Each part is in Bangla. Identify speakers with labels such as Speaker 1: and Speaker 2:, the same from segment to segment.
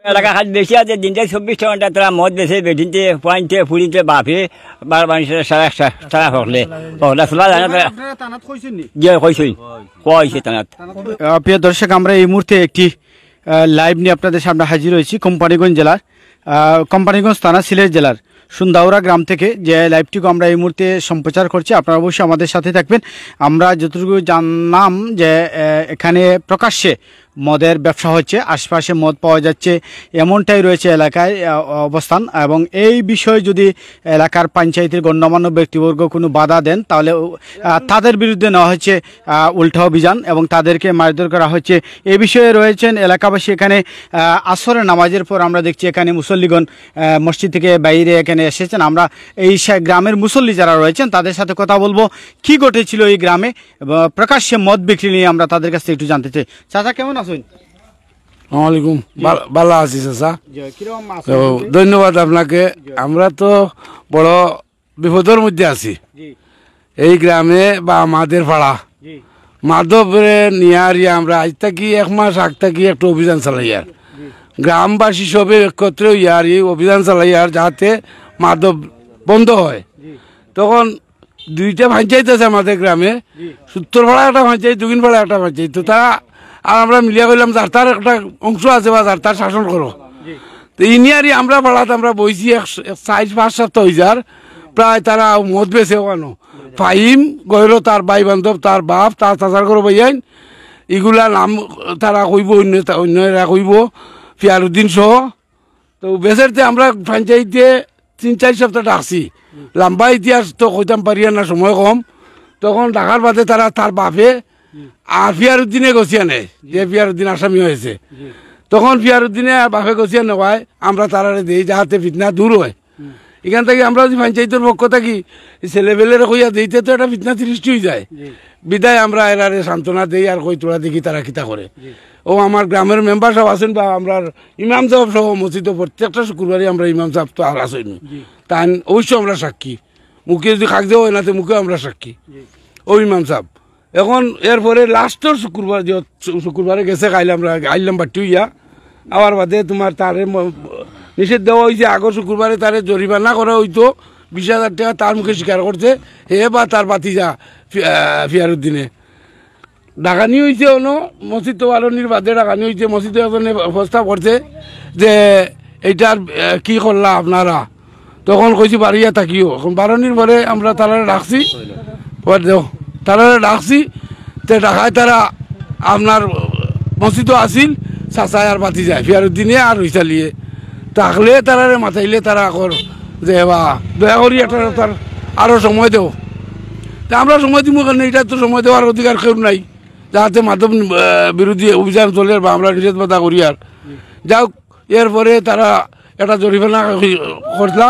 Speaker 1: এলাকা খালি বেশি আছে দিনটা 24 ঘন্টা তারা মদ বেছে বেটিনতে পয়েন্টে ফুড়িতে বাপে বারবার সারা হকলে চলা যায় না কইছে তানাত।
Speaker 2: প্রিয় দর্শক, আমরা এই মুহূর্তে একটি লাইভ নিয়ে আপনাদের সামনে হাজির হয়েছি কোম্পানিগঞ্জ জেলার কোম্পানিগঞ্জ থানা সিলেট জেলার সুন্দাউরা গ্রাম থেকে, যে লাইভটিকে আমরা এই মুহূর্তে সম্প্রচার করছি। আপনারা অবশ্যই আমাদের সাথে থাকবেন। আমরা যতটুকু জানলাম যে এখানে প্রকাশ্যে মদের ব্যবসা হচ্ছে, আশপাশে মদ পাওয়া যাচ্ছে, এমনটাই রয়েছে এলাকায় অবস্থান। এবং এই বিষয়ে যদি এলাকার পঞ্চায়েতের গণ্যমান্য ব্যক্তিবর্গ কোনো বাধা দেন তাহলে তাদের বিরুদ্ধে নেওয়া হচ্ছে উল্টা অভিযান এবং তাদেরকে মারধর করা হচ্ছে। এ বিষয়ে রয়েছেন এলাকাবাসী। এখানে আসরের নামাজের পর আমরা দেখছি এখানে মুসল্লিগণ মসজিদ থেকে বাইরে এখানে এসেছেন। আমরা এই গ্রামের মুসল্লি যারা রয়েছেন তাদের সাথে কথা বলবো, কি ঘটেছিল এই গ্রামে প্রকাশ্যে মদ বিক্রি নিয়ে আমরা তাদের কাছে একটু জানতে চাই। চাচা কেমন আছেন?
Speaker 3: আসসালামাইকুম, ভালো আছি চাচা, ধন্যবাদ আপনাকে। আমরা তো বড় বিপদের মধ্যে আছি এই গ্রামে বা আমাদের পাড়া মাধবরে নিয়ে আমরা আজ থাকি 1 মাস আগ থাকি একটা অভিযান চালাই আর গ্রামবাসী সবে একত্রে ইয়ার এই অভিযান চালাই আর যাতে মাধব বন্ধ হয়। তখন 2টা পঞ্চায়েত আছে আমাদের গ্রামে, উত্তর পাড়া একটা পঞ্চায়েত, দক্ষিণ পাড়া একটা পঞ্চায়েত। তো তারা আর আমরা মিলিয়া কইলাম যার তার একটা অংশ আছে বা যার তার শাসন করো। তো ইনিয়ারি আমরা পাড়াতে আমরা বইছি 4-5 সপ্তাহ হয়ে যার প্রায় তারা মদ বেছে ওখানো ফাহিম গয়ল তার ভাই বান্ধব তার বাপ তার চাচার করো ভাইয়াইন এগুলা নাম তারা কইব, অন্যরা কইব ফিয়ারুদ্দিন সহ। তো বেচারতে আমরা পঞ্চায়েতে 3-4 সপ্তাহ ডাকছি, লম্বা ইতিহাস তো কইতাম পারি না, সময় কম। তখন ডাকার বাদে তারা তার বাপে আর ফিয়ারুদ্দিনে গছিয়া নেয়, যে ফিয়ারুদ্দিন আসামি হয়েছে। তখন ফিয়ারুদ্দিনে বাপে গছিয়া নেওয়ায় আমরা তারা দিই যাহাতে ফিতনা দূর হয়। এখান থেকে আমরা যদি পঞ্চায়েতের পক্ষ থাকি ছেলেবেলের কইয়া দিইতে তো একটা ফিতনা সৃষ্টি হয়ে যায়, বিদায় আমরা এরারে সান্ত্বনা দিই আর কই তোরা দেখি তারা কিতা করে। ও আমার গ্রামের মেম্বার সব আছেন বা আমরা ইমাম সাহেব সহ মসজিদ প্রত্যেকটা শুক্রবারে আমরা ইমাম সাহেব তো আর আসেন, তাই অবশ্যই আমরা সাক্ষী। মুখে যদি খাক দেওয়া হয় না তো মুখেও আমরা সাক্ষী ও ইমাম সাহেব। এখন এরপরে লাস্টের শুক্রবার যে শুক্রবারে গেছে আইলাম বাটি হইয়া আবার বাদে তোমার তারে নিষেধ দেওয়া হয়েছে। আগর শুক্রবারে তারে জরিমানা করা হইতো 20,000 টাকা, তার মুখে স্বীকার করছে হে বা তার বাতিজা ফিয়ারুদ্দিনে। ডাকানি হয়েছে অন্য মসজিদ তো আলোনির বাদে ডাকানি হয়েছে। মসজিদ প্রস্তাব করছে যে এইটার কি করলা আপনারা, তখন কইছি বাড়িয়া থাকিও। এখন 12 পরে আমরা তারা ডাকছি, তারা ডাকছি তে ডাকায় তারা আপনার মসজিদও আসিল চাচায় আর বাতি যায় ফিয়ারুদ্দিনে আর রইসালিয়ে থাকলে তারা মাথাইলে তারা আকর যে বা দয়া করি একটা তার আরও সময় দেও। তা আমরা সময় দিব কেন, এটা তো সময় দেওয়ার অধিকার কেউ নাই, যাতে মাধব বিরোধী অভিযান চলে বা আমরা নিষেধ বাধা করি। আর যাও এরপরে তারা একটা জরিমানা করলা,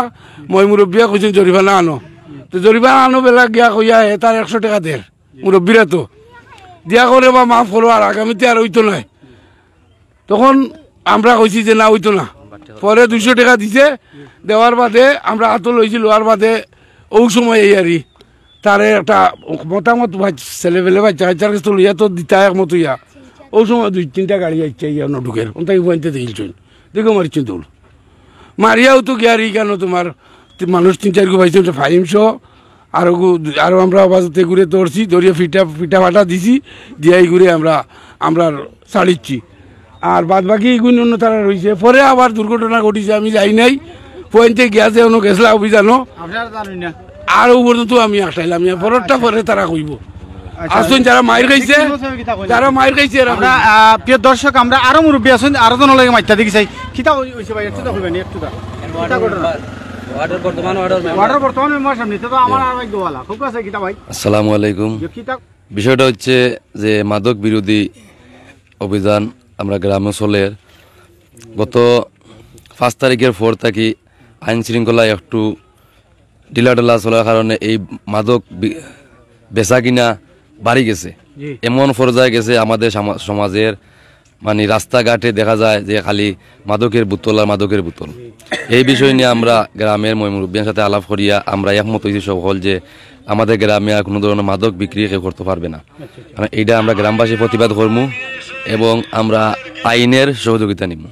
Speaker 3: মই মুরব্বীয়া কইছেন জরিমানা আনো। তো জরিমানা আনো বেলা গিয়া কইয়া তার 100 টাকা দের মুরব্বীরা তো দিয়া করে বা মাফ করো আর আগামীতে আর হইতো নাই। তখন আমরা কইছি যে না হইতো না, পরে 200 টাকা দিছে। দেওয়ার বাদে আমরা হাত লইছি, লোয়ার বাদে ওই সময় এই আরই তারে একটা মতামত ছেলেবেলে বাচ্চা কাচ্চার কাছে লইয়া তো দিতা একমত ইয়া। ওই সময় 2-3টা গাড়ি আইছে ইয়া ঢুকের তাকে বইতে দেখলছেন, দেখো মারিছেন দৌড় মারিয়াও তো গিয়ারি কেন তোমার মানুষ 3-4 গো পাইছে ফাইম সহ আরো আমরা বাজাতে ঘুরে ধরছি, ধরিয়ে ফিটা ফাটা দিছি, দিয়াই ঘুরে আমরা ছাড়িচ্ছি। আর বাদ বাকি এগুলো অন্য তারা রয়েছে। পরে আবার দুর্ঘটনা ঘটিছে, আমি যাই নাই পয়েন্টে গিয়াছে অন্য গেছলা অভিযানও আর ও পর্যন্ত আমি আসাইলাম পরেরটা পরে তারা কইব। আসুন যারা মায়ের খাইছে, যারা মায়ের খাইছে।
Speaker 2: আমরা প্রিয় দর্শক, আমরা আরো মুরব্বী আসুন, আরো জন লাগে মাইতা দেখি চাই কিতা হইছে ভাই, একটু কইবেন একটু দা
Speaker 4: আসসালামু আলাইকুম। বিষয়টা হচ্ছে যে মাদক বিরোধী অভিযান আমরা গ্রামে চলে গত 5 তারিখের পর থাকি আইন শৃঙ্খলা একটু ঢিলাঢালা চলার কারণে এই মাদক বেচা কিনা বাড়ি গেছে, এমন পর্যায়ে গেছে আমাদের সমাজের মানে রাস্তাঘাটে দেখা যায় যে খালি মাদকের বোতল আর মাদকের বোতল। এই বিষয় নিয়ে আমরা গ্রামের মুরব্বীর সাথে আলাপ করিয়া আমরা একমত হয়েছি সকল যে আমাদের গ্রামে আর কোনো ধরনের মাদক বিক্রি কেউ করতে পারবে না। এইটা আমরা গ্রামবাসী প্রতিবাদ করবো এবং আমরা আইনের সহযোগিতা নিব।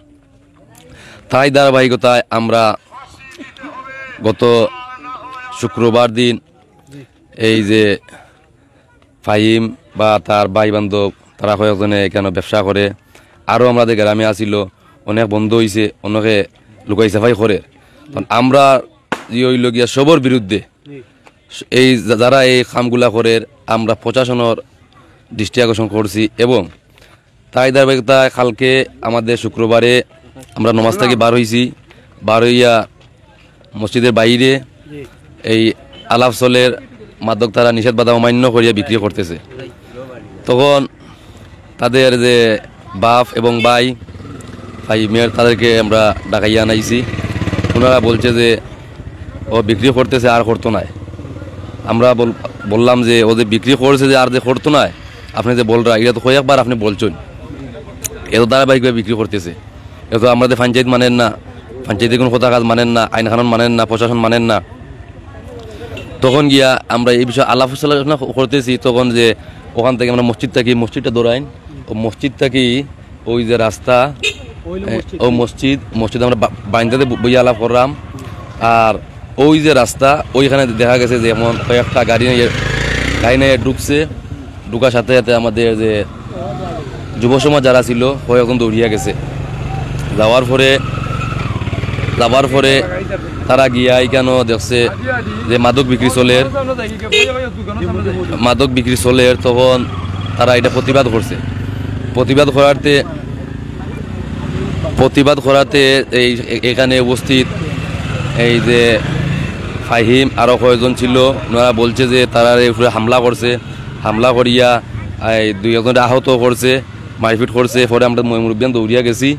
Speaker 4: তাই ধারাবাহিকতায় আমরা গত শুক্রবার দিন এই যে ফাহিম বা তার ভাই বান্ধব তারা কয়েকজনে এখানে ব্যবসা করে, আরও আমাদের গ্রামে আসিল, অনেক বন্ধ হয়েছে, অনেকে লুকাই সাফাই করে। তখন আমরা যে হইল গিয়া সবর বিরুদ্ধে এই যারা এই কামগুলা করে আমরা প্রশাসনের দৃষ্টি আকর্ষণ করছি। এবং তাই ধারাবাহিকতায় কালকে আমাদের শুক্রবারে আমরা নমাজ থেকে বার হয়েছি, বার হইয়া মসজিদের বাইরে এই আলাফসলের মাদক তারা নিষেধ বাধা অমান্য করিয়া বিক্রি করতেছে। তখন তাদের যে বাপ এবং ভাই মেয়ের তাদেরকে আমরা ডাকাইয়া আনাইছি। ওনারা বলছে যে ও বিক্রি করতেছে আর করতো না। আমরা বললাম যে ও যে বিক্রি করছে যে আর যে করতো না, আপনি যে বলরা এটা তো কয়েকবার আপনি বলছেন, এত ধারাবাহিকভাবে বিক্রি করতেছে। এত আমাদের পঞ্চায়েত মানেন না, পঞ্চায়েতের কোনো কথা কাজ মানেন না, আইন কানুন মানেন না, প্রশাসন মানেন না। তখন গিয়া আমরা এই বিষয়ে আলাপ আলোচনা করতেছি। তখন যে ওখান থেকে আমরা মসজিদটা দৌড়াইন, ও মসজিদ থাকি ওই যে রাস্তা ও মসজিদ আমরা বাইন্দাতে বইয়া আলাপ করলাম। আর ওই যে রাস্তা ওইখানে দেখা গেছে যে এমন কয়েকটা গাড়ি নিয়ে ঢুকছে, ঢুকার সাথে সাথে আমাদের যে যুব সমাজ যারা ছিল কয়েকজন দৌড়িয়া গেছে। যাওয়ার পরে তারা গিয়া এখানে দেখছে যে মাদক বিক্রি চলের। তখন তারা এটা প্রতিবাদ করাতে এখানে উপস্থিত এই যে ফাহিম আরও কয়েকজন ছিল, ওনারা বলছে যে তারা উপরে হামলা করিয়া দুই একজনটা আহত করছে, মারপিট করছে। পরে আমরা মুরব্বিয়ান দৌড়িয়া গেছি,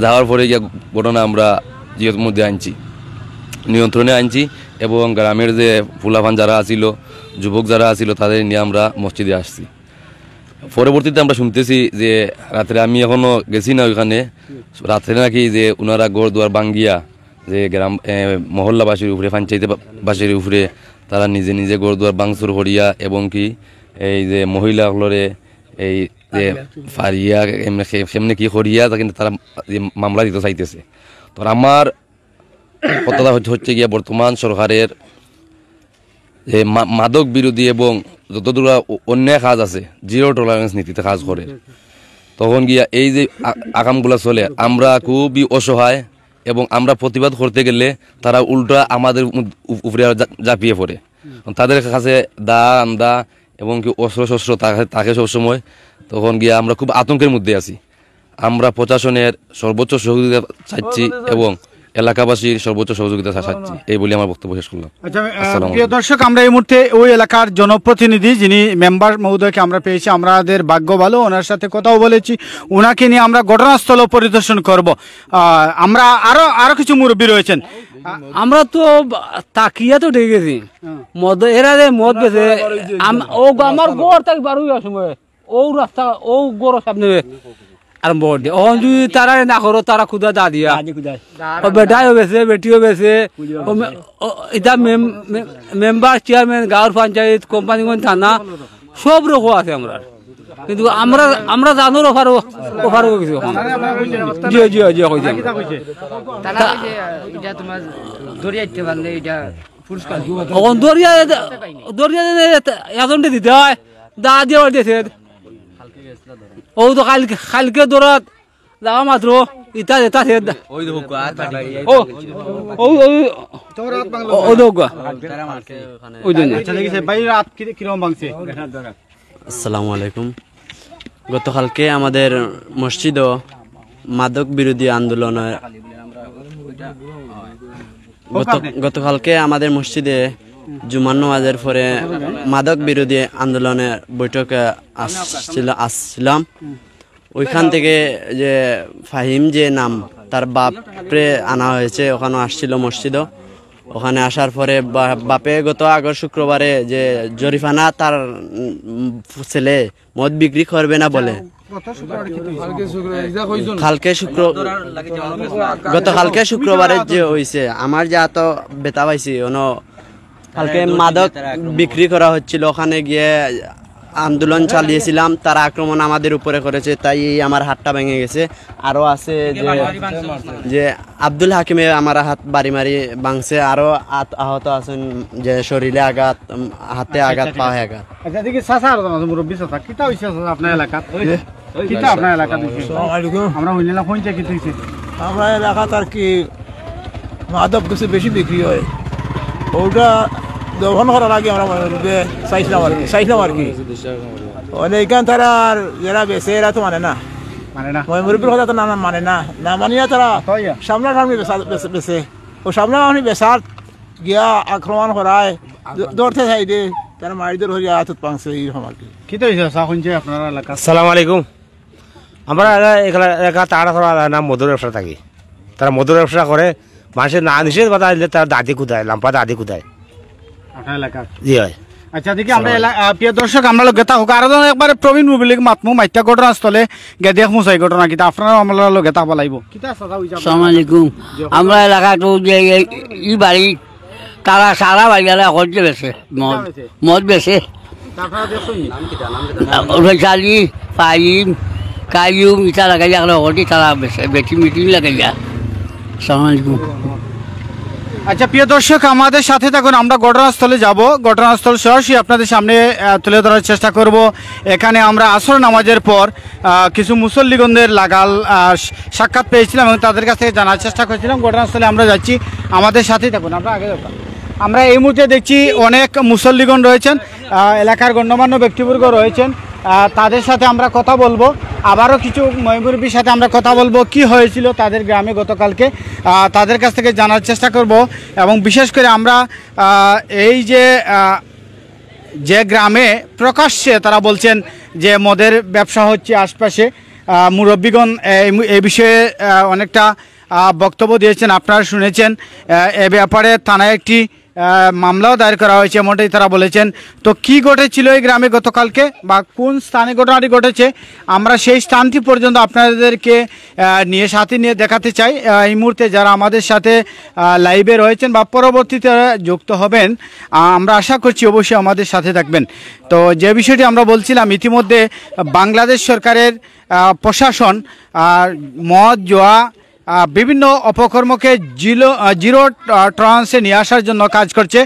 Speaker 4: যাওয়ার পরে গিয়া ঘটনা আমরা জিয়ের মধ্যে নিয়ন্ত্রণে আনছি। এবং গ্রামের যে ফুলাফান যারা আছিল, যুবক যারা আছিল, তাদের নিয়ে আমরা মসজিদে আসছি। পরবর্তীতে আমরা শুনতেছি যে রাত্রে, আমি এখনো গেছি না ওইখানে, রাত্রে নাকি যে ওনারা ঘর দুয়ার ভাঙ্গিয়া যে গ্রাম মহল্লাবাসীর উপরে, পঞ্চায়েতবাসীর উপরে তারা নিজে নিজে ঘর দুয়ার ভাঙচুর করিয়া এবং কি এই যে মহিলাগুলোরে এই যে ফারিয়া সেমনি কি করিয়া কিন্তু তারা মামলা দিতে চাইতেছে। তো আমার কথাটা হচ্ছে গিয়া বর্তমান সরকারের যে মাদক বিরোধী এবং যতদূর অন্যায় কাজ আছে জিরো টলারেন্স নীতিতে কাজ করে। তখন গিয়া এই যে আকামগুলা চলে, আমরা খুবই অসহায় এবং আমরা প্রতিবাদ করতে গেলে তারা উল্টা আমাদের উপরে ঝাঁপিয়ে পড়ে। তাদের কাছে দা এবং কি অস্ত্র থাকে সবসময়। তখন গিয়া আমরা খুব আতঙ্কের মধ্যে আছি। আমরা প্রশাসনের সর্বোচ্চ সহযোগিতা চাচ্ছি এবং এলাকাবাসীর সর্বোচ্চ সহযোগিতা চাচ্ছি, এই বলে আমার বক্তব্য শেষ করলাম।
Speaker 2: প্রিয় দর্শক, আমরা এই মুহূর্তে ওই এলাকার জনপ্রতিনিধি যিনি মেম্বার মহোদয়কে আমরা পেয়েছি, আমাদের ভাগ্য ভালো, ওনার সাথে কথাও বলেছি। ওনাকে নিয়ে আমরা ঘটনাস্থল পরিদর্শন করব। আমরা আরো কিছু মুরব্বী রয়েছেন,
Speaker 5: আমরা তো তাকিয়া তো ঠিক গেছি মদ এরা মদ বেছে ও আমার গড় তাকে বার হইয়া সময় ও রাস্তা ও গড় সামনে আরম্ভ করে ও যদি তারা না করো তারা খুদা দা দিয়া ও বেটাও বেছে বেটিও বেছে এটা মেম্বার চেয়ারম্যান গাঁওর পঞ্চায়েত কোম্পানিগঞ্জ থানা সব রকম আছে আমরা, কিন্তু আমরা জানো অফার কিছু জি জি জি কইছে দরিয়া এজেন্টে দিতে হয় দা দিয়ে দিয়েছে। ও তো কালকে দৌড়াত যাওয়া মাত্র ইটা এটা
Speaker 6: আসসালামু আলাইকুম। গতকালকে আমাদের মসজিদও মাদক বিরোধী আন্দোলনের গতকালকে আমাদের মসজিদে জুমার নামাজের পরে মাদক বিরোধী আন্দোলনের বৈঠকে আসছিলাম। ওইখান থেকে যে ফাহিম যে নাম তার বাপরে আনা হয়েছে, ওখানে আসছিল মসজিদও। ওখানে আসার পরে বাপে গত আগের শুক্রবারে যে জরিফানা তার ছেলে মদ বিক্রি করবে না বলে গতকালকে শুক্রবারে যে হয়েছে, আমার যা তো বেতা পাইছি কালকে মাদক বিক্রি করা হচ্ছিল। ওখানে গিয়ে আন্দোলন চালিয়েছিলাম তারা আক্রমণ আমাদের উপরে করেছে, তাই আমার হাতটা ভেঙে গেছে। আরও আছে যে আব্দুল হাকিমে আমার হাত বাড়ি মারি ভাঙছে, আরও আহত আছেন যে শরীরে আঘাত, হাতে আঘাত, পায়ে আঘাত।
Speaker 2: আচ্ছা দেখি চাচা আর মুরব্বী চাচা কিতা হইছে আপনার এলাকাত? কিতা আপনার এলাকাত হইছে? আমরা হইলাম কোনটা কি হইছে?
Speaker 7: আমরা এলাকাত আর কি মাদক কিছু বেশি বিক্রি হয়, ওটা দহন করার আগে আমরা চাইছিলাম আর কি এইখান তারা আর যারা বেছে এরা তো মানে না, মুরব্বীর কথা তো মানে না, না মানিয়া তারা সামনাসামনি বেছে, ও সামনাসামনি বেচার গিয়া আক্রমণ করায় দৌড়তে চাই দে, তারা মারিদের হরিয়া হাতত পাংছে এইরকম আর কি।
Speaker 2: কিতা হইছে চা কোনটা আপনার এলাকা?
Speaker 8: আসসালামু আলাইকুম। আমরা এলাকা তাড়া করা নাম মধুর ব্যবসা থাকি, তারা মধুর ব্যবসা করে, মানুষের না নিষেধ বাধা দিলে তারা দাদি কুদায়, লাম্পা দাদি কুদায়
Speaker 2: আপনার এলাকা।
Speaker 8: জি হয়।
Speaker 2: আচ্ছা দেখি আমরা প্রিয় দর্শক আমরা গেতা হোক আর একবার প্রবীণ মুবিলিক মাতমু মাইত্যা ঘটনাস্থলে গে দেখ মুসাই ঘটনা কিতা আপনারা আমরা গেতা পালাইব। কিতা সাদা হইছে?
Speaker 9: আসসালামু আলাইকুম। আমরা এলাকাটো যে ই বাড়ি তারা সারা বাড়ি করতে বেছে মদ বেছে, চালি পাইম কাইম ইটা লাগাই হটি তারা বেছে বেটি মিটিং লাগাই। আসসালামু আলাইকুম।
Speaker 2: আচ্ছা প্রিয় দর্শক আমাদের সাথে থাকুন, আমরা ঘটনাস্থলে যাব, ঘটনাস্থল সরাসরি আপনাদের সামনে তুলে ধরার চেষ্টা করব। এখানে আমরা আসর নামাজের পর কিছু মুসল্লিগণদের লাগাল সাক্ষাৎ পেয়েছিলাম এবং তাদের কাছ থেকে জানার চেষ্টা করেছিলাম। ঘটনাস্থলে আমরা যাচ্ছি, আমাদের সাথেই থাকুন। আমরা আগে দেখলাম আমরা এই মুহূর্তে দেখছি অনেক মুসল্লিগণ রয়েছেন, এলাকার গণ্যমান্য ব্যক্তিবর্গ রয়েছেন, তাদের সাথে আমরা কথা বলবো। আবারও কিছু মুরব্বীর সাথে আমরা কথা বলবো কি হয়েছিল তাদের গ্রামে গতকালকে, তাদের কাছ থেকে জানার চেষ্টা করব। এবং বিশেষ করে আমরা এই যে গ্রামে প্রকাশ্যে তারা বলছেন যে মদের ব্যবসা হচ্ছে আশপাশে, মুরব্বীগণ এই বিষয়ে অনেকটা বক্তব্য দিয়েছেন, আপনারা শুনেছেন। এ ব্যাপারে থানায় একটি মামলাও দায়ের করা হয়েছে এমনটাই তারা বলেছেন। তো কি ঘটেছিল এই গ্রামে গতকালকে বা কোন স্থানে ঘটনাটি ঘটেছে আমরা সেই স্থানটি পর্যন্ত আপনাদেরকে সাথে নিয়ে দেখাতে চাই। এই মুহূর্তে যারা আমাদের সাথে লাইভে রয়েছেন বা পরবর্তীতে যুক্ত হবেন, আমরা আশা করছি অবশ্যই আমাদের সাথে থাকবেন। তো যে বিষয়টি আমরা বলছিলাম, ইতিমধ্যে বাংলাদেশ সরকারের প্রশাসন মদ জুয়া বিভিন্ন অপকর্মকে জিরো টলারেন্সে নিয়ে আসার জন্য কাজ করছে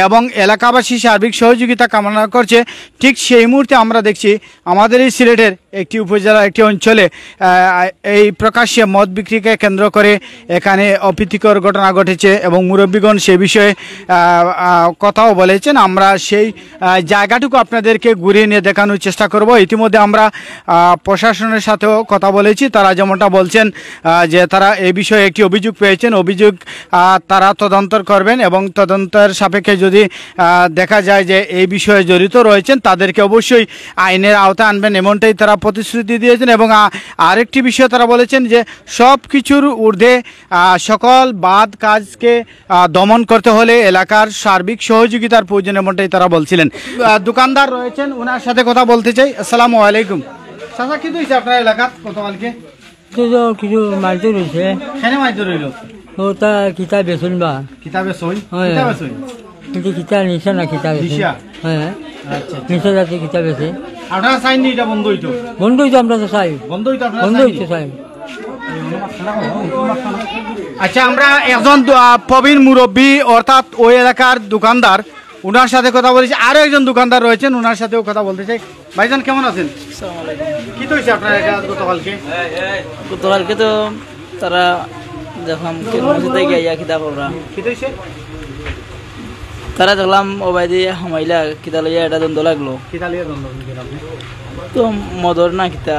Speaker 2: এবং এলাকাবাসী সার্বিক সহযোগিতা কামনা করছে। ঠিক সেই মুহূর্তে আমরা দেখছি আমাদের এই সিলেটের একটি উপজেলা একটি অঞ্চলে এই প্রকাশ্যে মদ বিক্রিকে কেন্দ্র করে এখানে অপ্রীতিকর ঘটনা ঘটেছে এবং মুরব্বীগণ সে বিষয়ে কথাও বলেছেন। আমরা সেই জায়গাটুকু আপনাদেরকে ঘুরিয়ে নিয়ে দেখানোর চেষ্টা করব। ইতিমধ্যে আমরা প্রশাসনের সাথেও কথা বলেছি, তারা যেমনটা বলছেন যে তারা এই বিষয়ে একটি অভিযোগ পেয়েছেন, অভিযোগ তারা তদন্ত করবেন এবং তদন্তের সাপেক্ষে যদি দেখা যায় যে এই বিষয়ে জড়িত রয়েছেন তাদেরকে অবশ্যই আইনের আওতায় আনবেন এমনটাই তারা প্রতিশ্রুতি দিয়েছেন। এবং আরেকটি বিষয় তারা বলেছেন যে সব কিছুর ঊর্ধ্বে সকল বাদ কাজকে দমন করতে হলে এলাকার সার্বিক সহযোগিতার প্রয়োজন এমনটাই তারা বলছিলেন। দোকানদার রয়েছেন, ওনার সাথে কথা বলতে চাই। আসসালামু আলাইকুম। চাচা কি হয়েছে আপনার এলাকার গতকালকে?
Speaker 9: কিছু মাইতো রয়েছে।
Speaker 2: কেন মাইতো রইল?
Speaker 9: ওটা কিতাব বেচুন বা
Speaker 2: কিতাবে সই
Speaker 9: কিন্তু কিতাব নিচে না কিতাব হ্যাঁ নিচে যাতে কিতাব আছে।
Speaker 2: আপনারা চাইনি এটা বন্ধ হইতো?
Speaker 9: বন্ধ হইতো, আমরা তো চাই
Speaker 2: বন্ধ হইতো,
Speaker 9: বন্ধ হইতো চাই।
Speaker 2: আচ্ছা আমরা একজন প্রবীণ মুরব্বী অর্থাৎ ওই এলাকার দোকানদার, ওনার সাথে কথা বলেছি। আরো একজন দোকানদার রয়েছেন, ওনার সাথেও কথা বলতে চাই। ভাইজান কেমন আছেন? কি তো হয়েছে আপনার গতকালকে?
Speaker 10: গতকালকে তো তারা দেখলাম কিতাব তারা দেখলাম ওবাইদি হামাইলা কিতা লইয়া এটা দ্বন্দ্ব লাগলো। তো মদর না কিতা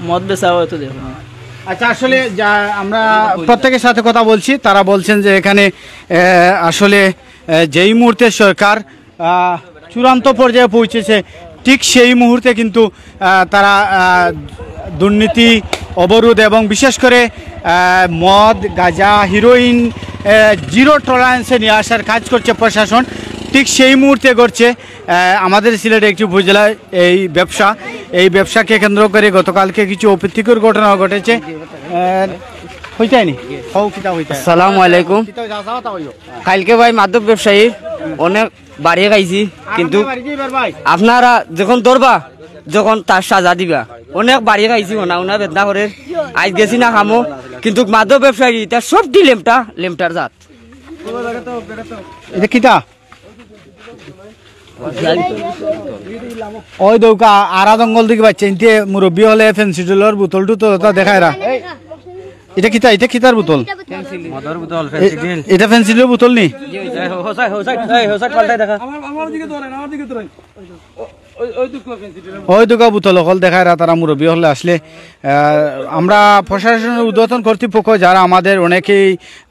Speaker 10: মদ বেচা হয়তো দেখলাম।
Speaker 2: আচ্ছা আসলে যা আমরা প্রত্যেকের সাথে কথা বলছি, তারা বলছেন যে এখানে আসলে যেই মুহূর্তে সরকার চূড়ান্ত পর্যায়ে পৌঁছেছে ঠিক সেই মুহূর্তে কিন্তু তারা দুর্নীতি অবরোধ এবং বিশেষ করে মদ গাঁজা হিরোইন জিরো টলারেন্সে নিয়ে আসার কাজ করছে প্রশাসন। ঠিক সেই মুহূর্তে ঘটছে আমাদের সিলেটে একটি উপজেলায় এই ব্যবসাকে কেন্দ্র করে গতকালকে কিছু অপ্রীতিকর ঘটনা ঘটেছে।
Speaker 9: আসসালামু আলাইকুম। কালকে ভাই মাদক ব্যবসায়ী
Speaker 6: অনেক বাড়িয়ে খাইছি, কিন্তু আপনারা যখন ধরবা, যখন তার সাজা দিবা, অনেক বাড়িয়ে খাইছি, ওনা বেদনা করে আজ গেছি না খামো, কিন্তু মাদক ব্যবসায়ী তার সবটি লেমটার জাত।
Speaker 2: এটা কিতা ওই দৌকা আরা জঙ্গল দিকে বাচ্চা ইনতে মুরব্বী হলে ফেন্সিডলের বোতলটো তো দেখায় রা এটা কিতা, এটা কিতার বোতল? এটা ফেন্সিডলের বোতল নি? ওই দুকা বোতল হল দেখায় রা তারা মুরব্বী হলে আসলে। আমরা প্রশাসনের উদ্বোধন কর্তৃপক্ষ যারা আমাদের অনেকেই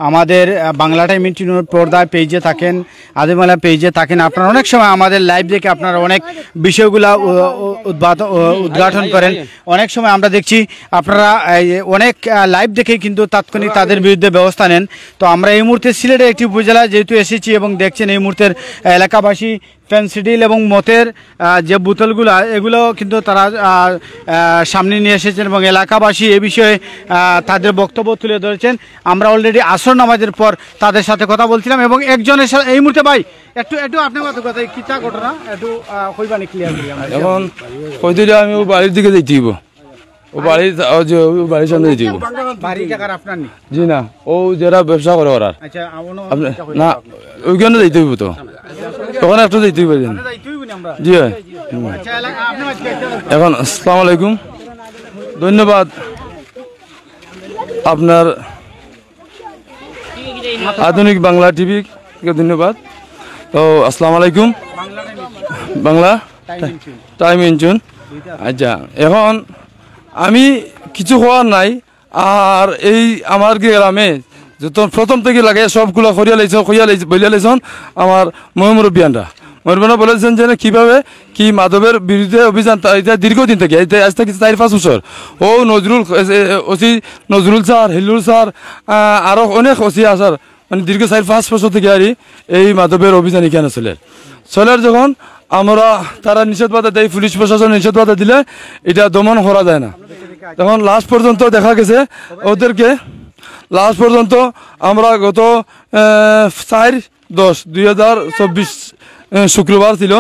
Speaker 2: আমাদের বাংলা টাইম ইন্টিনিউর পর্দায় পেজে থাকেন, আদিমালা পেজে থাকেন, আপনারা অনেক সময় আমাদের লাইভ দেখে আপনারা অনেক বিষয়গুলা উদ্ঘাটন করেন। অনেক সময় আমরা দেখছি আপনারা অনেক লাইভ দেখে কিন্তু তাৎক্ষণিক তাদের বিরুদ্ধে ব্যবস্থা নেন। তো আমরা এই মুহূর্তে সিলেটের একটি উপজেলায় যেহেতু এসেছি এবং দেখছেন এই মুহূর্তের এলাকাবাসী ফেন্সিডিল এবং মতের যে বোতলগুলো এগুলো কিন্তু তারা সামনে নিয়ে এসেছেন এবং এলাকাবাসী এ বিষয়ে তাদের বক্তব্য তুলে ধরেছেন। আমরা অলরেডি আসর নামাজের পর তাদের সাথে কথা বলছিলাম এবং একজনের সাথে এই মুহূর্তে ভাই একটু আপনার কথা কিতা ঘটনা একটু কইবানি ক্লিয়ার করি।
Speaker 3: এখন কই দিলে আমি ও বাড়ির দিকে যাইতে হইব, ও বাড়ির সামনে যাইতে হইব।
Speaker 2: বাড়ি জায়গার আপনার নি?
Speaker 3: জি না, ও যারা ব্যবসা করে ওরা না ওইখানে যাইতে হইব, তো তখন একটু যাইতে হইব। জি এখন আসসালামু আলাইকুম, ধন্যবাদ আপনার আধুনিক বাংলা টিভি ধন্যবাদ। তো আসসালামু আলাইকুম, বাংলা টাইম ইনচুন। আচ্ছা, এখন আমি কিছু হওয়ার নাই। আর এই আমার গ্রামে যত প্রথম থেকে লাগে সবগুলো বইয়া লাইছেন আমার মুরব্বিয়ানরা বলেছেন যে কিভাবে কি মাদকের বিরুদ্ধে অভিযান এটা দীর্ঘদিন থেকে আজ থেকে 4-5 বছর। ও নজরুল স্যার, হিলুল স্যার, আরো অনেক ওসি আসার মানে দীর্ঘ 4-5 বছর থেকে আর এই মাদকের অভিযান এখানে চলের যখন আমরা তারা নিষেধ বাধা দেয়, পুলিশ প্রশাসন নিষেধ বাধা দিলে এটা দমন করা যায় না। তখন লাস্ট পর্যন্ত দেখা গেছে ওদেরকে লাস্ট পর্যন্ত আমরা গত 4-10-2024 শুক্রবার ছিল,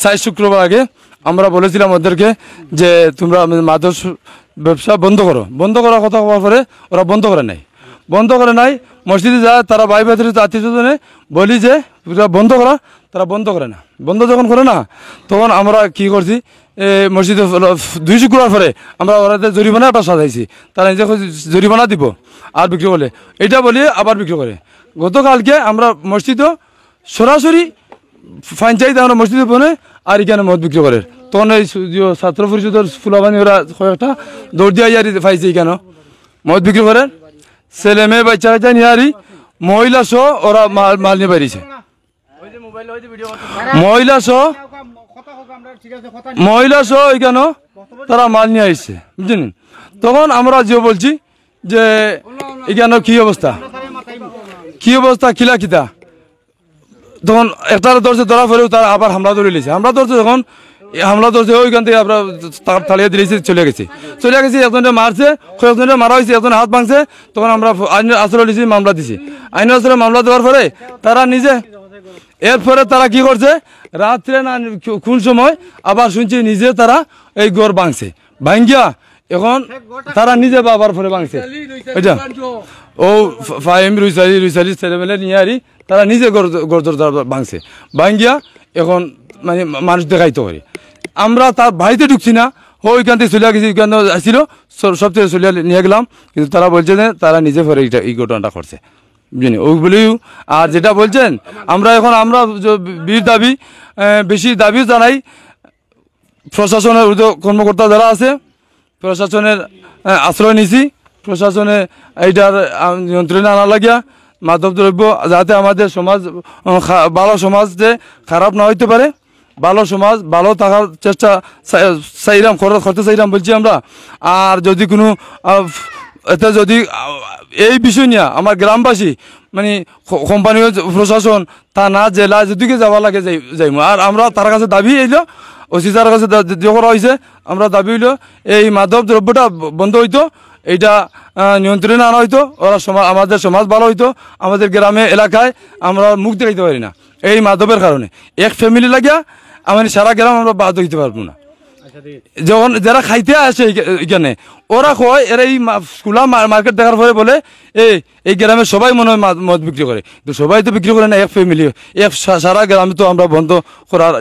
Speaker 3: 4 শুক্রবার আগে আমরা বলেছিলাম ওদেরকে যে তোমরা মাদক ব্যবসা বন্ধ করো। বন্ধ করার কথা হওয়ার পরে ওরা বন্ধ করে নাই। মসজিদে যায় তারা ভাই ভাইদের আত্মীয়স্বজনে বলি যে বন্ধ করা, তারা বন্ধ করে না। বন্ধ যখন করে না তখন আমরা কি করছি, মসজিদে 2 শুক্রবার পরে আমরা ওরা জরিমানা একটা সাজাইছি, তারা নিজে জরিমানা দিব আর বিক্রি করলে এটা বলি আবার বিক্রি করে। গতকালকে আমরা মসজিদও সরাসরি ফাইন চাইতে আমরা মসজিদে বনে আর এখানে মদ বিক্রি করে। তখন এই ছাত্র পরিষদের ফুলাবানি ওরা কয়েকটা দৌড় দিয়ে পাইছে এখানে মদ বিক্রি করে। ছেলে মেয়ে বাচ্চা কাচ্চা নিয়ে আরি মহিলা সহ ওরা মাল নিয়ে বেরিয়েছে। মহিলা সহ এখানে তারা মাল নিয়ে আসছে, বুঝলেন। তখন আমরা যে বলছি যে এখানে কি অবস্থা খিতা, তখন একটা ধরা পরেও তারা আবার হামলা ধরে লিছে। যখন হামলা ধরছে ওইখান থেকে আমরা তাড়িয়ে দিয়েছি, চলে গেছি। একজনে মারছে, কয়েকজনে মারা হয়েছে, একজনে হাত ভাঙছে। তখন আমরা আইনের আশ্রয় দিয়েছি, মামলা দিছি। আইনের আশ্রয় মামলা দেওয়ার পরে তারা নিজে এরপরে তারা কি করছে, রাত্রে না কোন সময় আবার শুনছি নিজে তারা এই ঘর ভাঙছে। ভাঙ্গিয়া এখন তারা নিজে বাবার পরে ভাঙছে। এটা ও ফাইম রুইসালি ছেলেমেলে নিয়ে আরি তারা নিজে গড় ভাঙছে। ভাঙ্গিয়া এখন মানে মানুষ দেখাইতে পারে। আমরা তার বাড়িতে ঢুকছি না, ওইখান থেকে চলে গেছি, ওইখানে আসছিল সব থেকে চলে নিয়ে গেলাম। কিন্তু তারা বলছে যে তারা নিজে পরে এই ঘটনাটা করছে, বুঝলি ওইগুলিও। আর যেটা বলছেন আমরা বেশি দাবি জানাই প্রশাসনের কর্মকর্তা যারা আছে, প্রশাসনের আশ্রয় নিছি। প্রশাসনে এইটার নিয়ন্ত্রণে আনা লাগিয়া মাদক দ্রব্য যাতে আমাদের সমাজ ভালো সমাজ যে খারাপ না হইতে পারে, ভালো সমাজ ভালো থাকার চেষ্টা করতে চাইলাম বলছি আমরা। আর যদি কোনো এতে যদি এই বিষয় নিয়ে আমার গ্রামবাসী মানে কোম্পানি প্রশাসন তা না জেলা যেদিকে যাওয়া লাগে যাইম। আর আমরা তার কাছে দাবি এইল, ওসি তার কাছে করা হয়েছে, আমরা দাবি হইল এই মাদক দ্রব্যটা বন্ধ হইতো। এইটা নিয়ন্ত্রণে আনা হইতো, ওরা আমাদের সমাজ ভালো হইতো, আমাদের গ্রামে এলাকায় আমরা মুখ দেখাইতে পারি না এই মাদকের কারণে। এক ফ্যামিলি লাগিয়া আমার সারা গ্রাম আমরা বাদ হইতে পারবো না। যখন যারা খাইতে আসে এখানে ওরা কয় এরা এই স্কুলা মার্কেট দেখার পরে বলে এই গ্রামে সবাই মনে হয় মদ বিক্রি করে, কিন্তু সবাই তো বিক্রি করে না, এক ফ্যামিলি সারা গ্রামে তো আমরা বন্ধ করার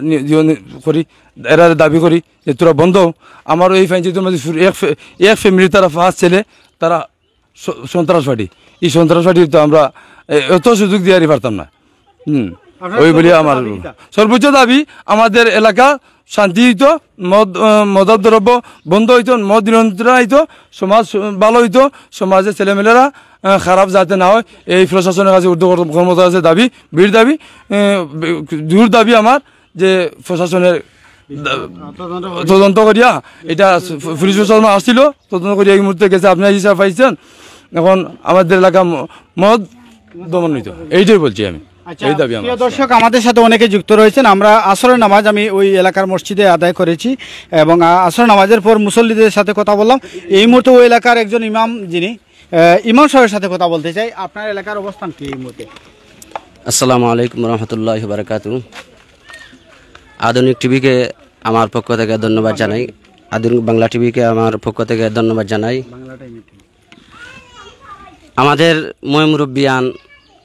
Speaker 3: করি, এরা দাবি করি যে তোরা বন্ধ। আমার এই ফ্যাঞ্চাইজির মধ্যে এক ফ্যামিলি তারা 5 ছেলে, তারা সন্ত্রাসবাদী। এই সন্ত্রাসবাদী তো আমরা এত সুযোগ দিয়ে পারতাম না। ওই বলি আমার সর্বোচ্চ দাবি আমাদের এলাকা শান্তি হইতো, মদের দ্রব্য বন্ধ হইতো, মদ নিয়ন্ত্রণ হইতো, সমাজ ভালো হইতো, সমাজের ছেলেমেয়েরা খারাপ যাতে না হয় এই প্রশাসনের কাছে ঊর্ধ্বতন ক্ষমতা আছে দাবি, বীর দাবি, জোর দাবি আমার যে প্রশাসনের তদন্ত করিয়া এটা পুলিশ প্রশাসন আসছিল, তদন্ত করিয়া এই মুহূর্তে গেছে, আপনার হিসাব পাইছেন। এখন আমাদের এলাকা মদ দমন হইতো, এইটাই বলছি আমি।
Speaker 2: প্রিয় দর্শক, আমাদের সাথে অনেকে যুক্ত রয়েছেন। আমরা আসরের নামাজ আমি ওই এলাকার মসজিদে আদায় করেছি এবং আসরের নামাজের পর মুসল্লিদের সাথে কথা বললাম। এই মুহূর্তে ওই এলাকার একজন ইমাম, যিনি ইমাম সাহেবের সাথে কথা বলতে চাই। আপনার এলাকার অবস্থান কি এই মুহূর্তে?
Speaker 6: আসসালামু আলাইকুম রহমতুল্লাহি বারাকাতুহু। আধুনিক টিভিকে আমার পক্ষ থেকে ধন্যবাদ জানাই, আধুনিক বাংলা টিভিকে আমার পক্ষ থেকে ধন্যবাদ জানাই। আমাদের মুরব্বিয়ান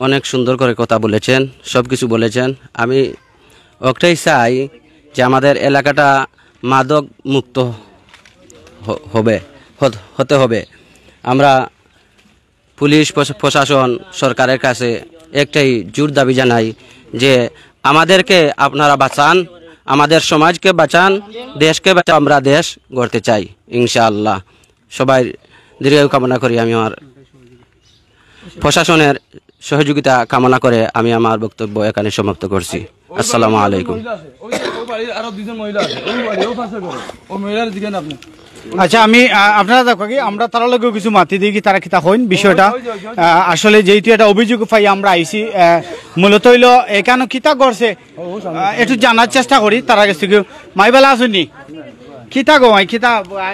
Speaker 6: অনেক সুন্দর করে কথা বলেছেন, সব কিছু বলেছেন। আমি ওটাই চাই যে আমাদের এলাকাটা মাদক মুক্ত হতে হবে। আমরা পুলিশ প্রশাসন সরকারের কাছে একটাই জোর দাবি জানাই যে আমাদেরকে আপনারা বাঁচান, আমাদের সমাজকে বাঁচান, দেশকে বাঁচান। আমরা দেশ গড়তে চাই ইনশাআল্লাহ। সবাই দীর্ঘায়ু কামনা করি। আমি আমার প্রশাসনের সহযোগিতা কামনা করে আমি আমার বক্তব্য এখানে সমাপ্ত করছি। আসসালামু আলাইকুম।
Speaker 2: আচ্ছা, আমি আপনারা দেখো কি আমরা তারা লোকেও কিছু মাতি দিই কি তারা কিতা হইন বিষয়টা আসলে যেহেতু এটা অভিযোগ পাই আমরা আইসি মূলত হইল এখানে কিতা করছে একটু জানার চেষ্টা করি তারা কাছ থেকে। মাইবেলা আসুননি কিতা গো মাই কিতা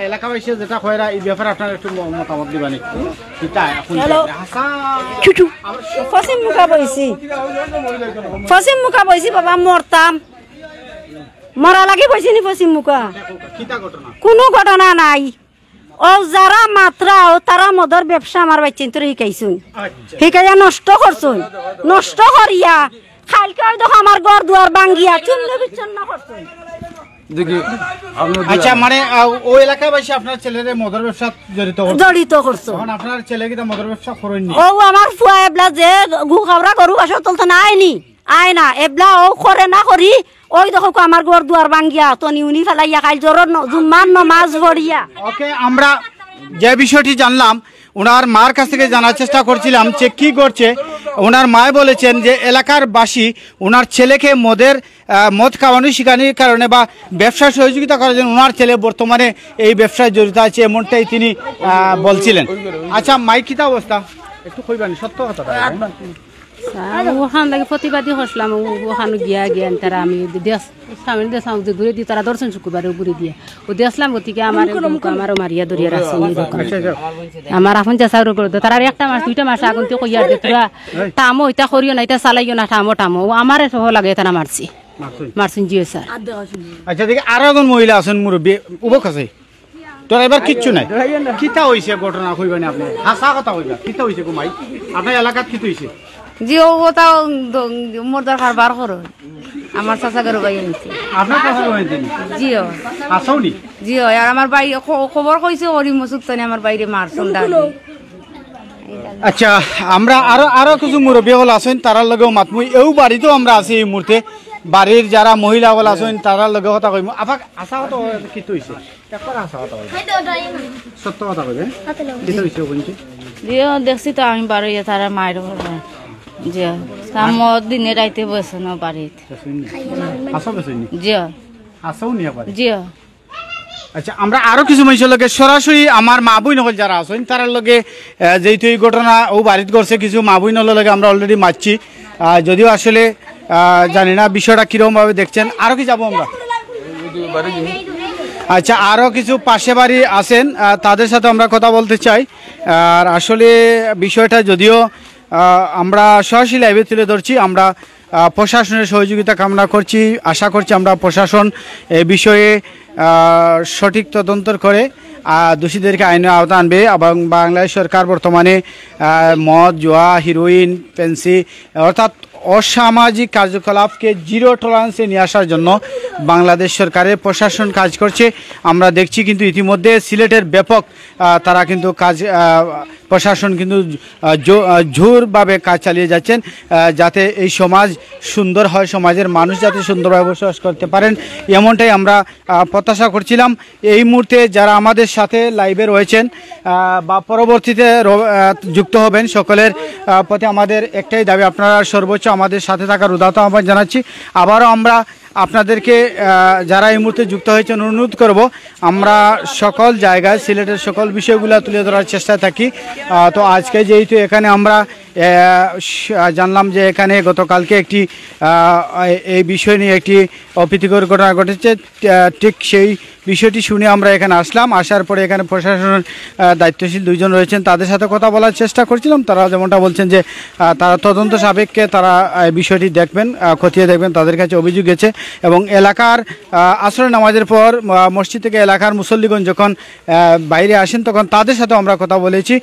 Speaker 2: এলাকাবাসী যেটা কয়রা এই ব্যাপারে আপনার একটু মতামত দিবানি কিতা এখন
Speaker 11: ছুটু ফসিম মুখা বইছি বাবা মরতাম মরা লাগে বইছি নি ফসিম মুখা কোনো ঘটনা নাই। ও যারা মাত্রা ও তারা মদর ব্যবসা আমার বাচ্চা তোর শিকাইছুন, শিকাইয়া নষ্ট করছুন, নষ্ট করিয়া খাইলকে দেখো আমার ঘর দুয়ার ভাঙ্গিয়া চুন্দ বিচ্ছন্ন করছুন।
Speaker 2: আচ্ছা, মানে ওই এলাকাবাসী আপনার ছেলের মদর ব্যবসা জড়িত করছো, আপনার ছেলে কি মদর ব্যবসা করেননি?
Speaker 11: ও আমার ফুয়া এবলা যে গু খাবরা গরু আসো চলতে না আইনি আয় না এবলা ও করে না করি ওই দেখো আমার ঘর দুয়ার ভাঙ্গিয়া তনি উনি ফেলাইয়া খাই জোর জুম্মান নমাজ পড়িয়া।
Speaker 2: ওকে, আমরা যে বিষয়টি জানলাম ওনার মার কাছ থেকে জানার চেষ্টা করছিলাম যে কি করছে। ওনার মায় বলেছেন যে এলাকার বাসী ওনার ছেলেকে মদ খাওয়ানো শিখানোর কারণে বা ব্যবসায় সহযোগিতা করার জন্য ওনার ছেলে বর্তমানে এই ব্যবসায় জড়িত আছে এমনটাই তিনি বলছিলেন। আচ্ছা, মাইকিতা অবস্থা একটু কইবানি সত্য কথা
Speaker 12: ওখান লাগে প্রতিবাদী হসলাম ওখানে গিয়া তারা আমি সামনে দেশাম যে ঘুরে দিয়ে তারা দর্শন শুক্রবারে ঘুরে দিয়ে ও দেখলাম গতিকে আমারও মারিয়া দরিয়া রাখছে আমার এখন চেষ্টা করে তারা একটা মাস 2টা মাস আগুন তো কইয়া দে তোরা টামো এটা করিও না এটা চালাইও না টামো ও আমার সহ লাগে তারা মারছি জি স্যার।
Speaker 2: আচ্ছা, দেখি আরো একজন মহিলা আছেন মুরব্বী উবক আছে তোর এবার কিচ্ছু নাই কিতা হইছে ঘটনা কইবানি আপনি হাসা কথা কইবা কিতা হইছে কুমাই আপনার এলাকাত কি হইছে?
Speaker 12: জি ও তাও মোর দরকার বার করো আমার চাচা গরু গাই আনছে
Speaker 2: আপনার চাচা গরু আনছে
Speaker 12: জিও
Speaker 2: আসাউনি
Speaker 12: জিও আর আমার ভাই খবর কইছে ওরি মসুদ তানি আমার বাইরে মারছন দাদি।
Speaker 2: আচ্ছা, আমরা আরো কিছু মুরব্বী হল আছেন তারার লগেও মাতমুই এও বাড়িতেও আমরা আছি এই মুহূর্তে বাড়ির যারা মহিলা হল আছেন তারার লগে কথা কইম আপাক আশা কথা কি হইছে একবার আশা কথা কইবে সত্য কথা কইবে কি হইছে বলছি
Speaker 12: জিও দেখছি তো আমি বাড়ি তারা মাইর জি কাম দিনে রাইতে বসে না বাড়িতে জি।
Speaker 2: আচ্ছা, আমরা আরো কিছু মানুষের লগে সরাসরি আমার মা বই নকল যারা আছেন তার লগে যেহেতু এই ঘটনা ও বাড়িতে করছে কিছু মা বই নলের লগে আমরা অলরেডি মারছি, যদিও আসলে জানি না বিষয়টা কিরকম ভাবে দেখছেন। আরো কি যাবো আমরা আচ্ছা, আরও কিছু পাশে বাড়ি আছেন, তাদের সাথে আমরা কথা বলতে চাই। আর আসলে বিষয়টা যদিও আমরা সরাসরি লাইভে তুলে ধরছি, আমরা প্রশাসনের সহযোগিতা কামনা করছি। আশা করছি আমরা প্রশাসন এ বিষয়ে সঠিক তদন্ত করে দোষীদেরকে আইনের আওতা আনবে এবং বাংলাদেশ সরকার বর্তমানে মদ, জুয়া, হিরোইন, পেন্সি অর্থাৎ অসামাজিক কার্যকলাপকে জিরো টলারেন্সে নিয়ে আসার জন্য বাংলাদেশ সরকারের প্রশাসন কাজ করছে আমরা দেখছি। কিন্তু ইতিমধ্যে সিলেটের ব্যাপক তারা কিন্তু কাজ প্রশাসন কিন্তু জোরভাবে কাজ চালিয়ে যাচ্ছেন যাতে এই সমাজ সুন্দর হয়, সমাজের মানুষ যাতে সুন্দরভাবে বসবাস করতে পারেন, এমনটাই আমরা প্রত্যাশা করছিলাম। এই মুহূর্তে যারা আমাদের সাথে লাইভে রয়েছেন বা পরবর্তীতে যুক্ত হবেন, সকলের প্রতি আমাদের একটাই দাবি, আপনারা সর্বোচ্চ আমাদের সাথে থাকার উদাহরণ আহ্বান জানাচ্ছি। আবারও আমরা আপনাদেরকে যারা এই মুহূর্তে যুক্ত হয়েছেন অনুরোধ করব, আমরা সকল জায়গায় সিলেটের সকল বিষয়গুলো তুলে ধরার চেষ্টায় থাকি। তো আজকে যেহেতু এখানে আমরা জানলাম যে এখানে গতকালকে একটি এই বিষয় নিয়ে একটি অপ্রীতিকর ঘটনা ঘটেছে, ঠিক সেই বিষয়টি শুনে আমরা এখানে আসলাম। আসার পরে এখানে প্রশাসনের দায়িত্বশীল দুইজন রয়েছেন, তাদের সাথে কথা বলার চেষ্টা করছিলাম। তারা যেমনটা বলছেন যে তারা তদন্ত সাপেক্ষে তারা বিষয়টি দেখবেন, খতিয়ে দেখবেন। তাদের কাছে অভিযোগ গেছে এবং এলাকার আসরে নামাজের পর মসজিদ থেকে এলাকার মুসল্লিগণ যখন বাইরে আসেন তখন তাদের সাথে আমরা কথা বলেছি,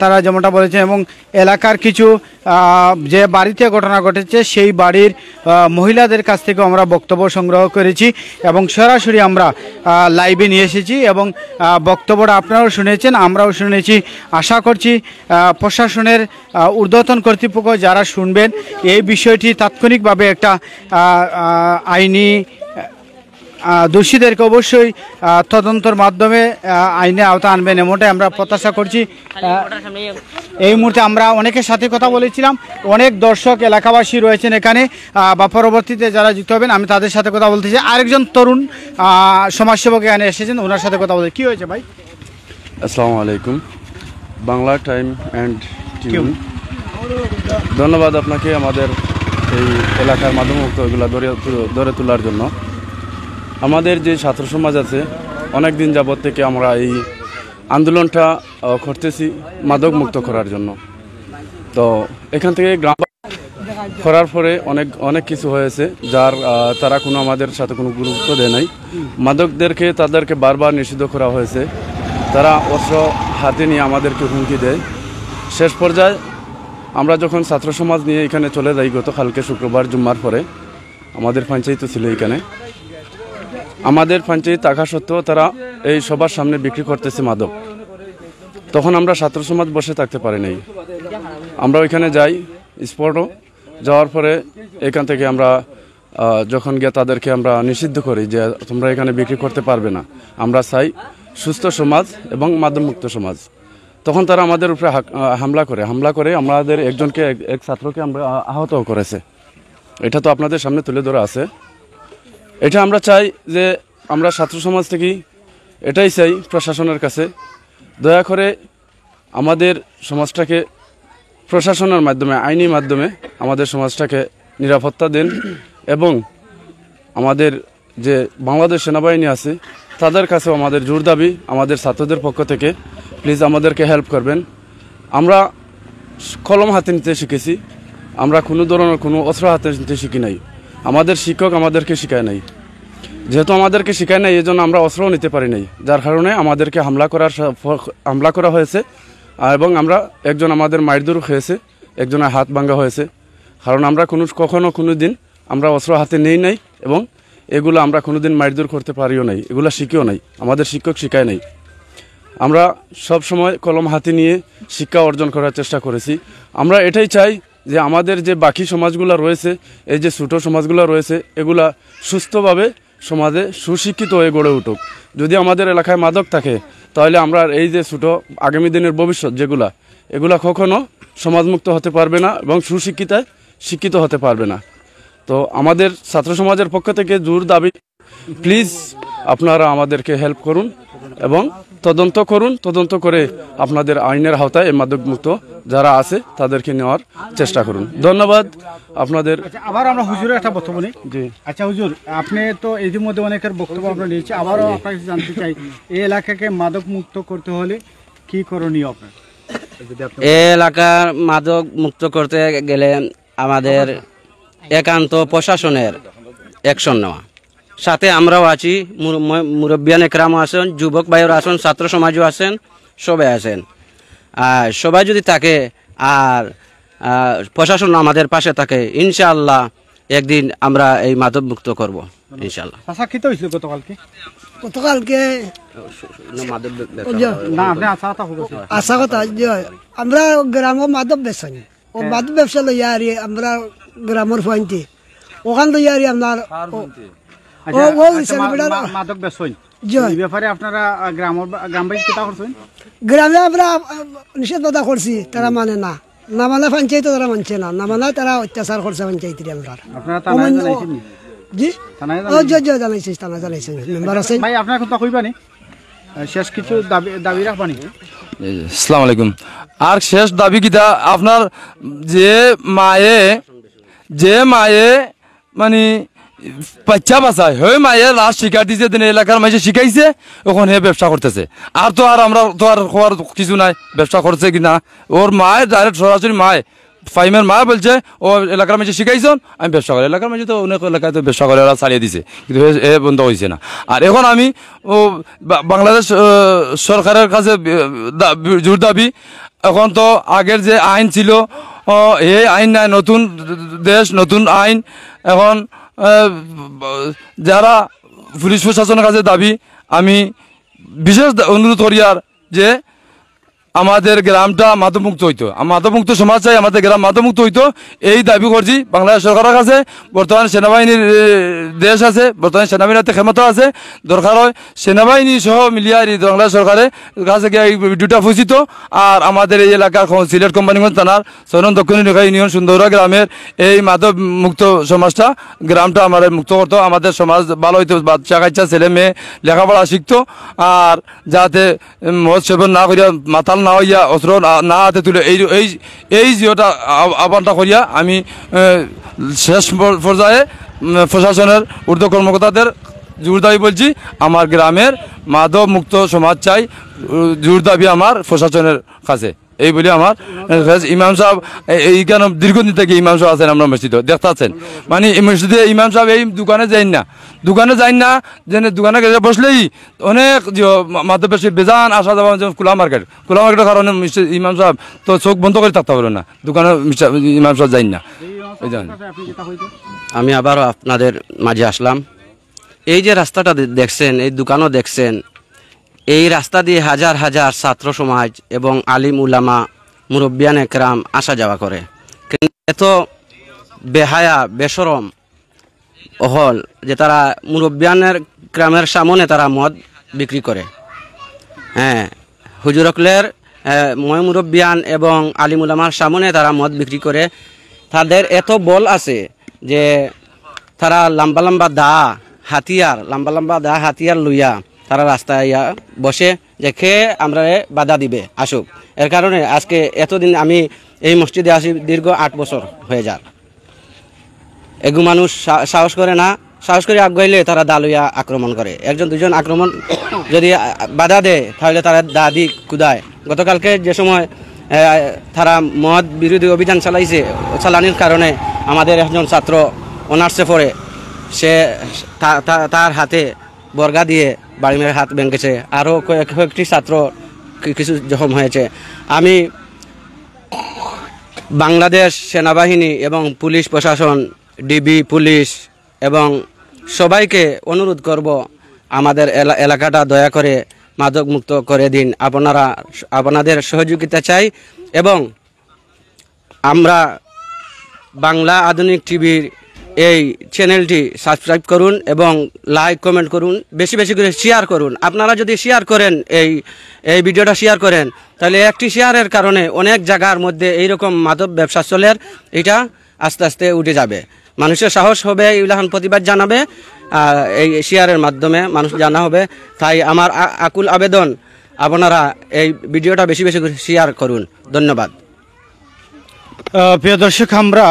Speaker 2: তারা যেমনটা বলেছেন। এবং এলাকার কিছু যে বাড়িতে ঘটনা ঘটেছে সেই বাড়ির মহিলাদের কাছ থেকে আমরা বক্তব্য সংগ্রহ করেছি এবং সরাসরি আমরা লাইভে নিয়ে এসেছি এবং বক্তব্যটা আপনারাও শুনেছেন, আমরাও শুনেছি। আশা করছি প্রশাসনের ঊর্ধ্বতন কর্তৃপক্ষ যারা শুনবেন এই বিষয়টি তাৎক্ষণিকভাবে একটা আইনি দোষীদেরকে অবশ্যই তদন্তের মাধ্যমে আইনে আওতা আনবেন, এমনটাই আমরা প্রত্যাশা করছি। এই মুহূর্তে আমরা অনেকের সাথে কথা বলেছিলাম, অনেক দর্শক এলাকাবাসী রয়েছেন এখানে বা পরবর্তীতে যারা যুক্ত হবেন আমি তাদের সাথে কথা বলতে চাই। আরেকজন তরুণ সমাজসেবক এখানে এসেছেন, ওনার সাথে কথা বলতে। কি হয়েছে ভাই?
Speaker 13: আসসালামু আলাইকুম, বাংলা টাইম অ্যান্ড টিউন। ধন্যবাদ আপনাকে আমাদের এই এলাকার মাদকমুক্ত এগুলো ধরে তোলার জন্য। আমাদের যে ছাত্র সমাজ আছে অনেক দিন যাবত থেকে আমরা এই আন্দোলনটা করতেছি মাদকমুক্ত করার জন্য। তো এখান থেকে গ্রাম করার পরে অনেক কিছু হয়েছে যার তারা কোনো আমাদের সাথে কোনো গুরুত্ব দেয় নাই। মাদকদেরকে তাদেরকে বারবার নিষিদ্ধ করা হয়েছে, তারা অস্ত্র হাতে নিয়ে আমাদেরকে হুমকি দেয়। শেষ পর্যায়ে আমরা যখন ছাত্র সমাজ নিয়ে এখানে চলে যাই গতকালকে শুক্রবার জুম্মার পরে, আমাদের পঞ্চায়েত ছিল এখানে, আমাদের পঞ্চায়েত থাকা সত্ত্বেও তারা এই সবার সামনে বিক্রি করতেছে মাদক। তখন আমরা ছাত্র সমাজ বসে থাকতে পারি নাই, আমরা ওইখানে যাই স্পটও। যাওয়ার পরে এখান থেকে আমরা যখন গিয়ে তাদেরকে আমরা নিষিদ্ধ করি যে তোমরা এখানে বিক্রি করতে পারবে না, আমরা চাই সুস্থ সমাজ এবং মাদকমুক্ত সমাজ। তখন তারা আমাদের উপরে হামলা করে আমাদের একজনকে এক ছাত্রকে আমরা আহত করেছে। এটা তো আপনাদের সামনে তুলে ধরা আছে। এটা আমরা চাই যে আমরা ছাত্র সমাজ থেকেই এটাই চাই প্রশাসনের কাছে, দয়া করে আমাদের সমাজটাকে প্রশাসনের মাধ্যমে আইনি মাধ্যমে আমাদের সমাজটাকে নিরাপত্তা দেন এবং আমাদের যে বাংলাদেশ সেনাবাহিনী আছে তাদের কাছেও আমাদের জোর দাবি আমাদের ছাত্রদের পক্ষ থেকে, প্লিজ আমাদেরকে হেল্প করবেন। আমরা কলম হাতে নিতে শিখেছি, আমরা কোনো ধরনের কোনো অস্ত্র হাতে নিতে শিখি নাই। আমাদের শিক্ষক আমাদেরকে শেখায় নাই, যেহেতু আমাদেরকে শেখায় নাই এই জন্য আমরা অস্ত্রও নিতে পারি নাই, যার কারণে আমাদেরকে হামলা করা হয়েছে এবং আমরা একজন আমাদের মারধর হয়েছে, একজনের হাত ভাঙা হয়েছে। কারণ আমরা কখনো কোনো দিন আমরা অস্ত্র হাতে নেই নাই এবং এগুলো আমরা কোনো দিন মারধর করতে পারিও নাই, এগুলো শিখেও নাই, আমাদের শিক্ষক শেখায় নাই। আমরা সব সময় কলম হাতে নিয়ে শিক্ষা অর্জন করার চেষ্টা করেছি। আমরা এটাই চাই যে আমাদের যে বাকি সমাজগুলো রয়েছে, এই যে ছোটো সমাজগুলো রয়েছে, এগুলা সুস্থভাবে সমাজে সুশিক্ষিত হয়ে গড়ে উঠুক। যদি আমাদের এলাকায় মাদক থাকে তাহলে আমরা এই যে ছোটো আগামী দিনের ভবিষ্যৎ এগুলা কখনো সমাজমুক্ত হতে পারবে না এবং শিক্ষিত হতে পারবে না। তো আমাদের ছাত্র সমাজের পক্ষ থেকে জোর দাবি, প্লিজ আপনারা আমাদেরকে হেল্প করুন এবং তদন্ত করুন, তদন্ত করে আপনাদের আইনের আওতায় এই মাদকমুক্ত যারা আছে তাদেরকে নেওয়ার চেষ্টা করুন। ধন্যবাদ আপনাদের।
Speaker 2: আবার আমরা হুজুরের একটা বক্তব্য নিই।
Speaker 13: জি
Speaker 2: আচ্ছা হুজুর, আপনি তো ইতিমধ্যে অনেকের বক্তব্য আমরা নিয়েছি, আবারও আপনাকে জানতে চাই এই এলাকাকে মাদক মুক্ত করতে হলে কি করণীয় আপনার?
Speaker 5: এই এলাকার মাদক মুক্ত করতে গেলে আমাদের একান্ত প্রশাসনের অ্যাকশন নেওয়া, সাথে আমরাও আছি, মুরব্বিয়ান একরামও আছেন, যুবক ভাইয়েরা আছেন, ছাত্র সমাজও আছেন, সবাই আছেন। আর সবাই যদি থাকে আর প্রশাসন আমাদের পাশে থাকে, ইনশাআল্লাহ একদিন আমরা এই মাদক মুক্ত করব ইনশাআল্লাহ।
Speaker 2: আশা কি তো হয়েছিল গতকালকে?
Speaker 14: গতকালকে আশা কথা আমরা গ্রামের মাদক বেচা ও মাদক ব্যবসা লইয়া আর আমরা গ্রামের পয়েন্টে ওখান লইয়া আর আপনার
Speaker 2: মাদক বেচেন এই ব্যাপারে আপনারা গ্রামবাসী কিতা করছেন?
Speaker 14: গ্রামে আমরা নিষেধ বাধা করছি, তারা মানে না, না মানে পঞ্চায়েত তারা মানছে না, না মানে তারা অত্যাচার করছে পঞ্চায়েতের। আমরা জি জানাইছি, থানা জানাইছি, মেম্বার আছে।
Speaker 2: ভাই আপনার কথা কইবানি, শেষ কিছু দাবি রাখবানি?
Speaker 4: আসসালামু আলাইকুম। আর শেষ দাবি কিটা আপনার যে মায়ে মানে বাচ্চা বাঁচায় হয়ে মায়ের লাস্ট শিকার দিছে, দিন এলাকার মাঝে শিখাইছে, ওখানে হে ব্যবসা করতেছে। আর তো আর আমরা তো আর হওয়ার কিছু নাই, ব্যবসা করছে কিনা ওর মায়ের ডাইরেক্ট সরাসরি মায় ফাইমের মা বলছে ও এলাকার মাঝে শিখাইছেন, আমি ব্যবসা করি। এলাকার মাঝে তো অনেক এলাকায় তো ব্যবসা করে ওরা চালিয়ে দিছে, কিন্তু এ বন্ধ হয়েছে না। আর এখন আমি বাংলাদেশ সরকারের কাছে জোর দাবি, এখন তো আগের যে আইন ছিল এই আইন নাই, নতুন দেশ নতুন আইন। এখন যারা পুলিশ প্রশাসনের কাছে দাবি, আমি বিশেষ অনুরোধ করি আর যে আমাদের গ্রামটা মাদকমুক্ত হইতো, মাদকমুক্ত সমাজ চাই, আমাদের গ্রাম মাদকমুক্ত হইতো, এই দাবি করছি বাংলাদেশ সরকারের কাছে। বর্তমানে সেনাবাহিনীর দেশ আছে, বর্তমানে সেনাবাহিনীতে ক্ষমতা আছে, দরকার হয় সেনাবাহিনী সহ মিলিয়ে বাংলাদেশ সরকারের কাছে গিয়ে এই ভিডিওটা ফুচিত। আর আমাদের এই এলাকার সিলেট কোম্পানিগঞ্জ থানার 6 নং দক্ষিণ রেখা ইউনিয়ন সুন্দরা গ্রামের এই মাদক মুক্ত সমাজটা, গ্রামটা আমাদের মুক্ত করতো, আমাদের সমাজ ভালো হইতো, বাচ্চা কাচ্চা ছেলে মেয়ে লেখাপড়া শিখতো, আর যাতে মদ সেবন না করিয়া মাতাল না হইয়া অস্ত্র না হাতে তুলে এই জিওটা আহ্বানটা করিয়া আমি শেষ পর্যায়ে প্রশাসনের ঊর্ধ্ব কর্মকর্তাদের জোর দাবি বলছি, আমার গ্রামের মাদক মুক্ত সমাজ চাই, জোর দাবি আমার প্রশাসনের কাছে। এই বলে আমার ইমাম সাহেব এইখানে দীর্ঘদিন থেকে ইমাম সাহেব আছেন, আমরা মসজিদে দেখতে আছেন, মানে এই মসজিদে ইমাম সাহেব এই দোকানে যাই না, যে দোকানে বসলেই অনেক মাদক বেশি বেজান আসা যাওয়া, খোলা মার্কেটের কারণে ইমাম সাহেব তো চোখ বন্ধ করে থাকতে পারবে না, দোকানে ইমাম সাহেব যাই না।
Speaker 5: আমি আবারও আপনাদের মাঝে আসলাম। এই যে রাস্তাটা দেখছেন, এই দোকানও দেখছেন, এই রাস্তা দিয়ে হাজার হাজার ছাত্র সমাজ এবং আলিম উলামা মুরব্বিয়ান একরাম আসা যাওয়া করে, কিন্তু এত বেহায়া বেশরম হল যে তারা মুরব্বিয়ানের গ্রামের সামনে তারা মদ বিক্রি করে। হ্যাঁ, হুজুরকলের ময় মুরব্বিয়ান এবং আলিম উলামার সামনে তারা মদ বিক্রি করে। তাদের এত বল আছে যে তারা লম্বা লম্বা হাতিয়ার লইয়া তারা রাস্তায় বসে যে খেয়ে আমরা বাধা দিবে আসুক। এর কারণে আজকে এতদিন আমি এই মসজিদে আসি, দীর্ঘ 8 বছর হয়ে যার। এগু মানুষ সাহস করে না, সাহস করে আগাইলে তারা দা লইয়া আক্রমণ করে, একজন দুজন আক্রমণ যদি বাধা দেয় তাহলে তারা দা দি কুদায়। গতকালকে যে সময় তারা মদ বিরোধী অভিযান চালানির কারণে আমাদের একজন ছাত্র অনার্সে পড়ে, সে তার হাতে বর্গা দিয়ে বাড়ি মেরে হাত ভেঙেছে, আরও কয়েকটি ছাত্র কিছু জখম হয়েছে। আমি বাংলাদেশ সেনাবাহিনী এবং পুলিশ প্রশাসন, ডিবি পুলিশ এবং সবাইকে অনুরোধ করব, আমাদের এলাকাটা দয়া করে মাদক মুক্ত করে দিন। আপনাদের সহযোগিতা চাই এবং আমরা বাংলা আধুনিক টিভির এই চ্যানেলটি সাবস্ক্রাইব করুন এবং লাইক কমেন্ট করুন, বেশি বেশি করে শেয়ার করুন। আপনারা যদি শেয়ার করেন, এই ভিডিওটা শেয়ার করেন, তাহলে একটি শেয়ারের কারণে অনেক জায়গার মধ্যে এইরকম মাদক ব্যবসা চলে, এটা আস্তে আস্তে উঠে যাবে, মানুষের সাহস হবে, এইগুলান প্রতিবাদ জানাবে, এই শেয়ারের মাধ্যমে মানুষ জানা হবে। তাই আমার আকুল আবেদন,
Speaker 6: আপনারা এই ভিডিওটা বেশি বেশি করে শেয়ার করুন। ধন্যবাদ।
Speaker 2: প্রিয় দর্শক, আমরা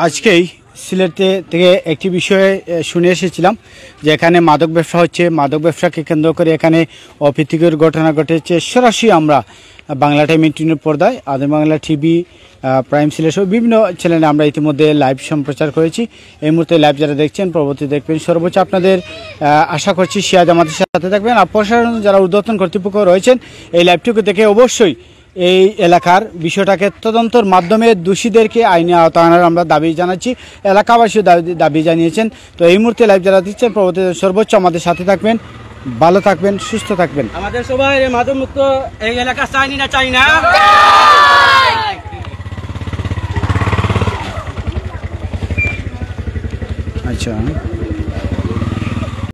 Speaker 2: আজকেই সিলেটে থেকে একটি বিষয়ে শুনে এসেছিলাম যে এখানে মাদক ব্যবসা হচ্ছে। মাদক ব্যবসাকে কেন্দ্র করে এখানে অপ্রীতিকর ঘটনা ঘটেছে। সরাসরি আমরা বাংলা টাইম ইন্টারনেট পর্দায়, আদিম বাংলা টিভি, প্রাইম সিলেট সহ বিভিন্ন চ্যানেলে আমরা ইতিমধ্যে লাইভ সম্প্রচার করেছি। এই মুহূর্তে লাইভ যারা দেখছেন, পরবর্তী দেখবেন, সর্বোচ্চ আপনাদের আশা করছি সিয়াজ আমাদের সাথে থাকবেন। আর প্রশাসন যারা ঊর্ধ্বতন কর্তৃপক্ষ রয়েছেন, এই লাইভটুকু দেখে অবশ্যই এই এলাকার বিষয়টাকে তদন্তের মাধ্যমে দোষীদেরকে আইনে আওতায় আনার আমরা দাবি জানাচ্ছি। এলাকাবাসীও দাবি জানিয়েছেন। তো এই মুহূর্তে লাইভ যারা দিচ্ছেন, পরবর্তী সর্বোচ্চ আমাদের সাথে থাকবেন। ভালো থাকবেন, সুস্থ থাকবেন।
Speaker 5: আমাদের সবাই মাদক মুক্ত এই এলাকা চাইনি না, চাই না।
Speaker 2: আচ্ছা।